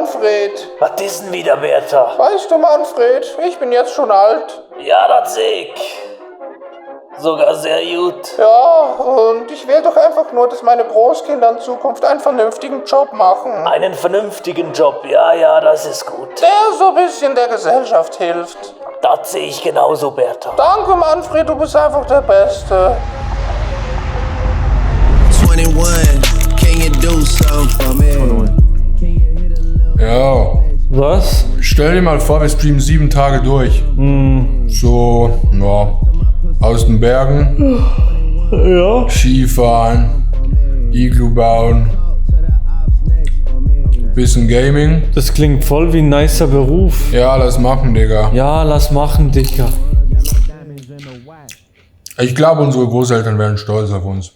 Manfred. Was ist denn wieder, Bertha? Weißt du, Manfred, ich bin jetzt schon alt. Ja, das seh ich. Sogar sehr gut. Ja, und ich will doch einfach nur, dass meine Großkinder in Zukunft einen vernünftigen Job machen. Einen vernünftigen Job, ja, das ist gut. Der so ein bisschen der Gesellschaft hilft. Das sehe ich genauso, Bertha. Danke, Manfred, du bist einfach der Beste. 21, can you do something for me? Ja, Was? stell dir mal vor, wir streamen 7 Tage durch. So, ja, aus den Bergen, Ja? Skifahren, Iglu bauen, bisschen Gaming. Das klingt voll wie ein nicer Beruf. Ja, lass machen, Digga. Ja, lass machen, Dicker. Ich glaube, unsere Großeltern wären stolz auf uns.